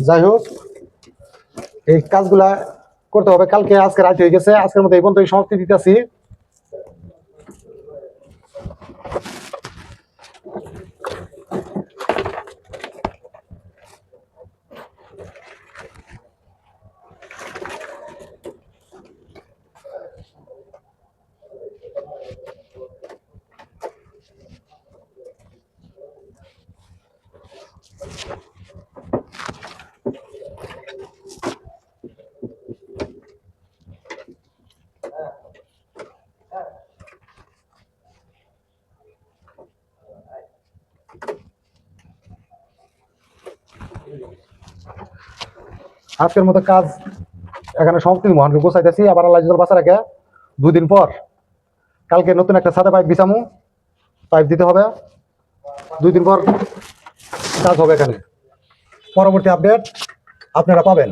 যাই হোক, এই কাজগুলা করতে হবে। কালকে আজকে রাত হয়ে গেছে, আজকের মতো এই পর্যন্ত সমাপ্তি দিতেছি। আজকের মতো কাজ এখানে সমাপ্তি মহানকে গোছাইতেছি। আবার আল্লাহ যদি বাঁচা রাখে 2 দিন পর কালকে নতুন একটা সাদা পাইপ বিছামু, পাইপ দিতে হবে। 2 দিন পর কাজ হবে এখানে। পরবর্তী আপডেট আপনারা পাবেন।